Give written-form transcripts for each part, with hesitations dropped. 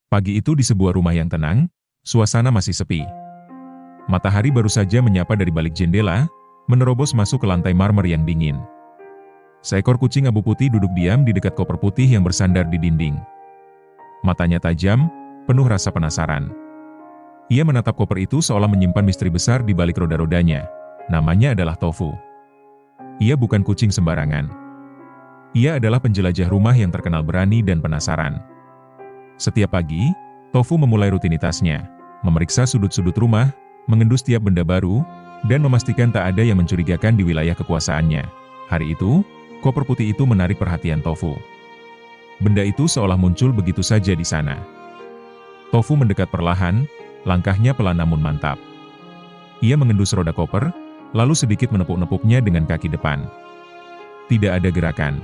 Pagi itu di sebuah rumah yang tenang, suasana masih sepi. Matahari baru saja menyapa dari balik jendela, menerobos masuk ke lantai marmer yang dingin. Seekor kucing abu putih duduk diam di dekat koper putih yang bersandar di dinding. Matanya tajam, penuh rasa penasaran. Ia menatap koper itu seolah menyimpan misteri besar di balik roda-rodanya. Namanya adalah Tofu. Ia bukan kucing sembarangan. Ia adalah penjelajah rumah yang terkenal berani dan penasaran. Setiap pagi, Tofu memulai rutinitasnya, memeriksa sudut-sudut rumah, mengendus tiap benda baru, dan memastikan tak ada yang mencurigakan di wilayah kekuasaannya. Hari itu, koper putih itu menarik perhatian Tofu. Benda itu seolah muncul begitu saja di sana. Tofu mendekat perlahan, langkahnya pelan namun mantap. Ia mengendus roda koper, lalu sedikit menepuk-nepuknya dengan kaki depan. Tidak ada gerakan.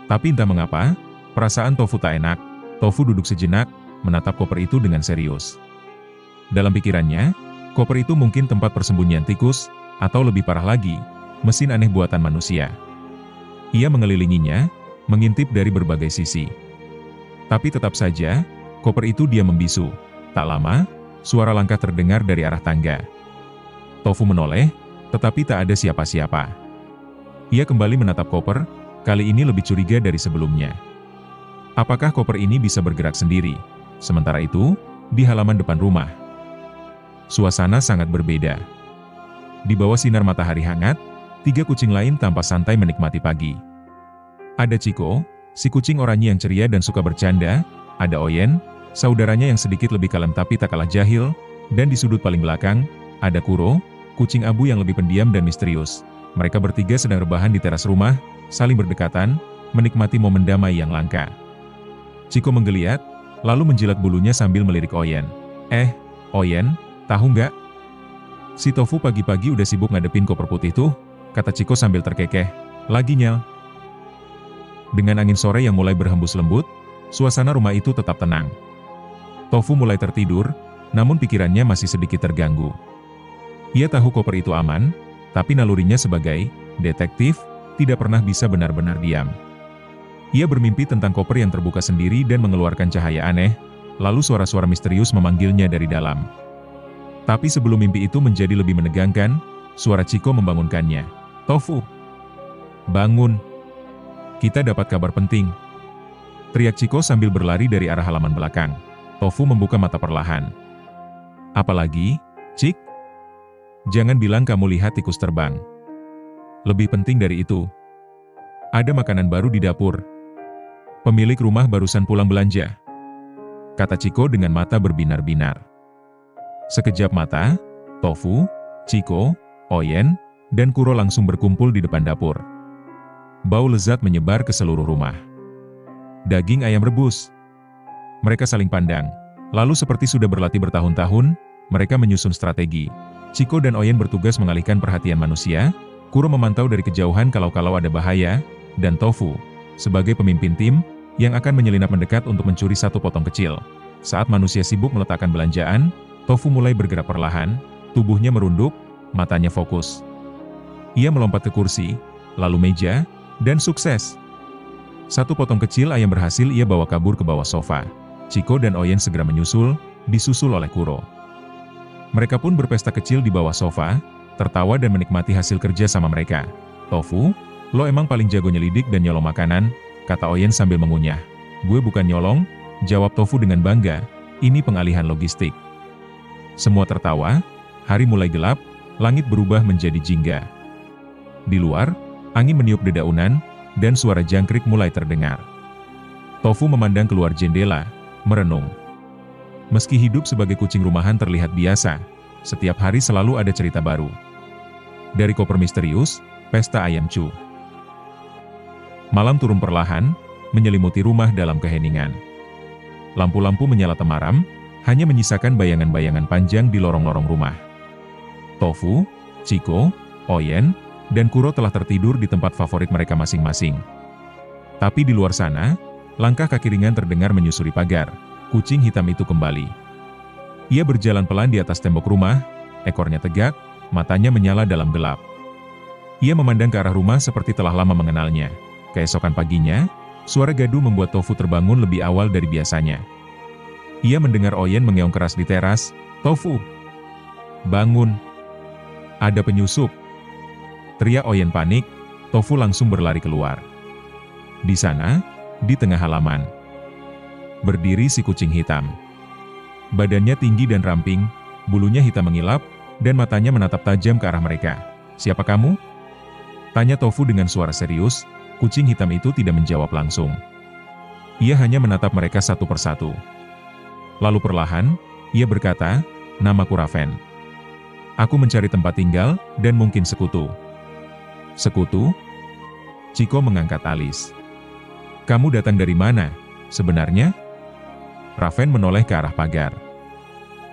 Tapi entah mengapa, perasaan Tofu tak enak. Tofu duduk sejenak, menatap koper itu dengan serius. Dalam pikirannya, koper itu mungkin tempat persembunyian tikus, atau lebih parah lagi, mesin aneh buatan manusia. Ia mengelilinginya, mengintip dari berbagai sisi. Tapi tetap saja, koper itu diam membisu. Tak lama, suara langkah terdengar dari arah tangga. Tofu menoleh, tetapi tak ada siapa-siapa. Ia kembali menatap koper, kali ini lebih curiga dari sebelumnya. Apakah koper ini bisa bergerak sendiri? Sementara itu, di halaman depan rumah, suasana sangat berbeda. Di bawah sinar matahari hangat, 3 kucing lain tampak santai menikmati pagi. Ada Chico, si kucing oranye yang ceria dan suka bercanda, ada Oyen, saudaranya yang sedikit lebih kalem tapi tak kalah jahil, dan di sudut paling belakang, ada Kuro, kucing abu yang lebih pendiam dan misterius. Mereka bertiga sedang rebahan di teras rumah, saling berdekatan, menikmati momen damai yang langka. Chico menggeliat, lalu menjilat bulunya sambil melirik Oyen. Oyen, tahu nggak? Si Tofu pagi-pagi udah sibuk ngadepin koper putih tuh, kata Chico sambil terkekeh. Lagi Nyel. Dengan angin sore yang mulai berhembus lembut, suasana rumah itu tetap tenang. Tofu mulai tertidur, namun pikirannya masih sedikit terganggu. Ia tahu koper itu aman, tapi nalurinya sebagai detektif tidak pernah bisa benar-benar diam. Ia bermimpi tentang koper yang terbuka sendiri dan mengeluarkan cahaya aneh, lalu suara-suara misterius memanggilnya dari dalam. Tapi sebelum mimpi itu menjadi lebih menegangkan, suara Chico membangunkannya. Tofu, bangun. Kita dapat kabar penting. Teriak Chico sambil berlari dari arah halaman belakang. Tofu membuka mata perlahan. Apalagi, Cik? Jangan bilang kamu lihat tikus terbang. Lebih penting dari itu, ada makanan baru di dapur. Pemilik rumah barusan pulang belanja, kata Chico dengan mata berbinar-binar. Sekejap mata, Tofu, Chico, Oyen, dan Kuro langsung berkumpul di depan dapur. Bau lezat menyebar ke seluruh rumah. Daging ayam rebus. Mereka saling pandang, lalu seperti sudah berlatih bertahun-tahun, mereka menyusun strategi. Chico dan Oyen bertugas mengalihkan perhatian manusia, Kuro memantau dari kejauhan kalau-kalau ada bahaya, dan Tofu, sebagai pemimpin tim, yang akan menyelinap mendekat untuk mencuri satu potong kecil. Saat manusia sibuk meletakkan belanjaan, Tofu mulai bergerak perlahan, tubuhnya merunduk, matanya fokus. Ia melompat ke kursi, lalu meja, dan sukses. Satu potong kecil ayam berhasil ia bawa kabur ke bawah sofa. Chico dan Oyen segera menyusul, disusul oleh Kuro. Mereka pun berpesta kecil di bawah sofa, tertawa dan menikmati hasil kerja sama mereka. Tofu, lo emang paling jago nyelidik dan nyolong makanan, kata Oyen sambil mengunyah. Gue bukan nyolong, jawab Tofu dengan bangga, ini pengalihan logistik. Semua tertawa, hari mulai gelap, langit berubah menjadi jingga. Di luar, angin meniup dedaunan, dan suara jangkrik mulai terdengar. Tofu memandang keluar jendela, merenung. Meski hidup sebagai kucing rumahan terlihat biasa, setiap hari selalu ada cerita baru. Dari koper misterius, pesta ayam Chu. Malam turun perlahan, menyelimuti rumah dalam keheningan. Lampu-lampu menyala temaram, hanya menyisakan bayangan-bayangan panjang di lorong-lorong rumah. Tofu, Chico, Oyen, dan Kuro telah tertidur di tempat favorit mereka masing-masing. Tapi di luar sana, langkah kaki ringan terdengar menyusuri pagar. Kucing hitam itu kembali. Ia berjalan pelan di atas tembok rumah, ekornya tegak, matanya menyala dalam gelap. Ia memandang ke arah rumah seperti telah lama mengenalnya. Keesokan paginya, suara gaduh membuat Tofu terbangun lebih awal dari biasanya. Ia mendengar Oyen mengeong keras di teras. "Tofu! Bangun! Ada penyusup!" Teriak Oyen panik. Tofu langsung berlari keluar. Di sana, di tengah halaman, berdiri si kucing hitam. Badannya tinggi dan ramping, bulunya hitam mengilap, dan matanya menatap tajam ke arah mereka. "Siapa kamu?" tanya Tofu dengan suara serius. Kucing hitam itu tidak menjawab langsung. Ia hanya menatap mereka satu persatu. Lalu perlahan, ia berkata, "Namaku Raven. Aku mencari tempat tinggal, dan mungkin sekutu." "Sekutu?" Chico mengangkat alis. "Kamu datang dari mana, sebenarnya?" Raven menoleh ke arah pagar.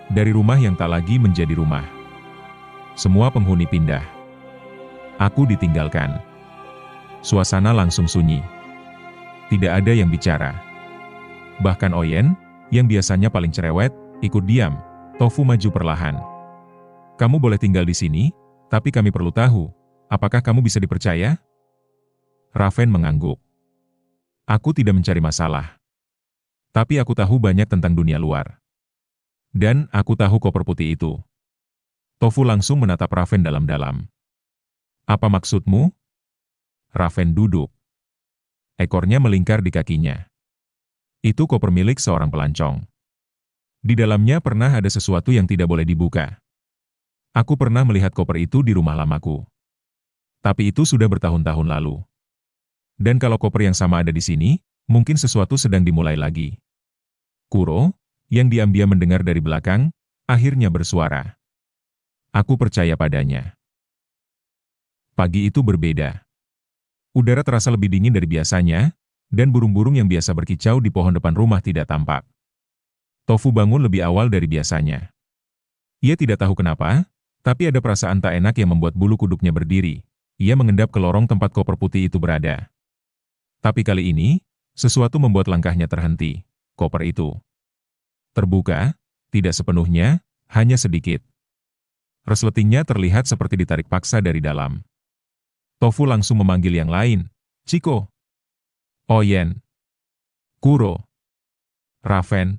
Dari rumah yang tak lagi menjadi rumah. Semua penghuni pindah. Aku ditinggalkan. Suasana langsung sunyi. Tidak ada yang bicara. Bahkan Oyen, yang biasanya paling cerewet, ikut diam. Tofu maju perlahan. "Kamu boleh tinggal di sini, tapi kami perlu tahu, apakah kamu bisa dipercaya?" Raven mengangguk. "Aku tidak mencari masalah. Tapi aku tahu banyak tentang dunia luar. Dan aku tahu koper putih itu." Tofu langsung menatap Raven dalam-dalam. "Apa maksudmu?" Raven duduk. Ekornya melingkar di kakinya. "Itu koper milik seorang pelancong. Di dalamnya pernah ada sesuatu yang tidak boleh dibuka. Aku pernah melihat koper itu di rumah lamaku. Tapi itu sudah bertahun-tahun lalu. Dan kalau koper yang sama ada di sini, mungkin sesuatu sedang dimulai lagi." Kuro, yang diam-diam mendengar dari belakang, akhirnya bersuara. "Aku percaya padanya." Pagi itu berbeda. Udara terasa lebih dingin dari biasanya, dan burung-burung yang biasa berkicau di pohon depan rumah tidak tampak. Tofu bangun lebih awal dari biasanya. Ia tidak tahu kenapa, tapi ada perasaan tak enak yang membuat bulu kuduknya berdiri. Ia mengendap ke lorong tempat koper putih itu berada. Tapi kali ini, sesuatu membuat langkahnya terhenti. Koper itu terbuka, tidak sepenuhnya, hanya sedikit. Resletingnya terlihat seperti ditarik paksa dari dalam. Tofu langsung memanggil yang lain. "Chico! Oyen! Kuro! Raven!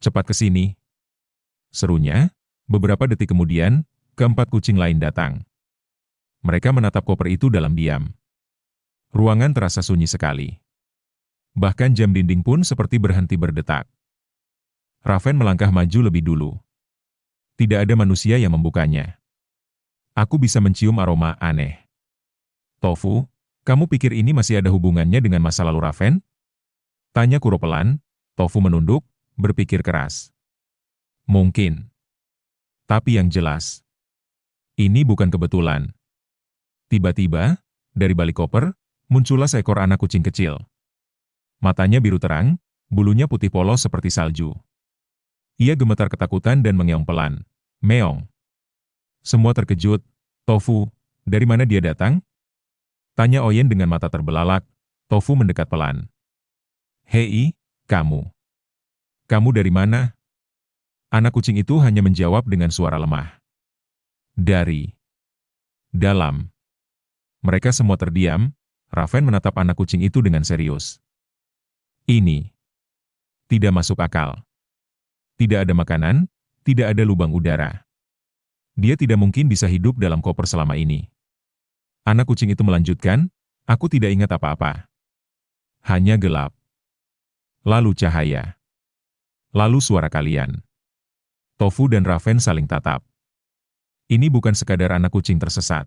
Cepat ke sini!" Serunya, beberapa detik kemudian, keempat kucing lain datang. Mereka menatap koper itu dalam diam. Ruangan terasa sunyi sekali. Bahkan jam dinding pun seperti berhenti berdetak. Raven melangkah maju lebih dulu. Tidak ada manusia yang membukanya. Aku bisa mencium aroma aneh. "Tofu, kamu pikir ini masih ada hubungannya dengan masa lalu Raven?" tanya Kuro pelan. Tofu menunduk, berpikir keras. "Mungkin. Tapi yang jelas, ini bukan kebetulan." Tiba-tiba, dari balik koper, muncullah seekor anak kucing kecil. Matanya biru terang, bulunya putih polos seperti salju. Ia gemetar ketakutan dan mengeong pelan. "Meong." Semua terkejut. "Tofu, dari mana dia datang?" tanya Oyen dengan mata terbelalak. Tofu mendekat pelan. "Hei, kamu. Kamu dari mana?" Anak kucing itu hanya menjawab dengan suara lemah. "Dari dalam." Mereka semua terdiam. Raven menatap anak kucing itu dengan serius. Ini tidak masuk akal. Tidak ada makanan, tidak ada lubang udara. Dia tidak mungkin bisa hidup dalam koper selama ini. Anak kucing itu melanjutkan, "Aku tidak ingat apa-apa. Hanya gelap. Lalu cahaya. Lalu suara kalian." Tofu dan Raven saling tatap. Ini bukan sekadar anak kucing tersesat.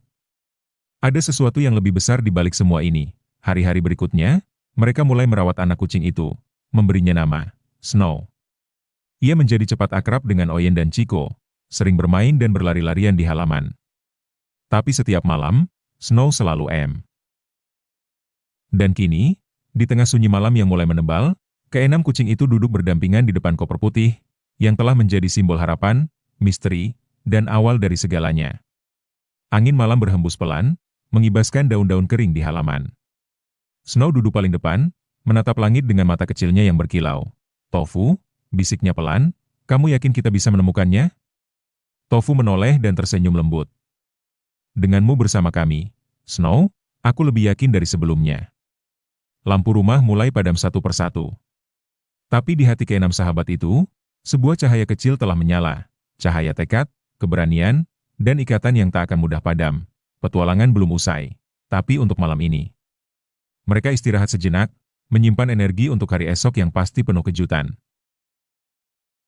Ada sesuatu yang lebih besar di balik semua ini. Hari-hari berikutnya, mereka mulai merawat anak kucing itu, memberinya nama, Snow. Ia menjadi cepat akrab dengan Oyen dan Chico, sering bermain dan berlari-larian di halaman. Tapi setiap malam, Snow selalu Dan kini, di tengah sunyi malam yang mulai menebal, keenam kucing itu duduk berdampingan di depan koper putih, yang telah menjadi simbol harapan, misteri, dan awal dari segalanya. Angin malam berhembus pelan, mengibaskan daun-daun kering di halaman. Snow duduk paling depan, menatap langit dengan mata kecilnya yang berkilau. "Tofu," bisiknya pelan, "kamu yakin kita bisa menemukannya?" Tofu menoleh dan tersenyum lembut. "Denganmu bersama kami, Snow, aku lebih yakin dari sebelumnya." Lampu rumah mulai padam satu persatu. Tapi di hati keenam sahabat itu, sebuah cahaya kecil telah menyala. Cahaya tekad, keberanian, dan ikatan yang tak akan mudah padam. Petualangan belum usai. Tapi untuk malam ini, mereka istirahat sejenak, menyimpan energi untuk hari esok yang pasti penuh kejutan.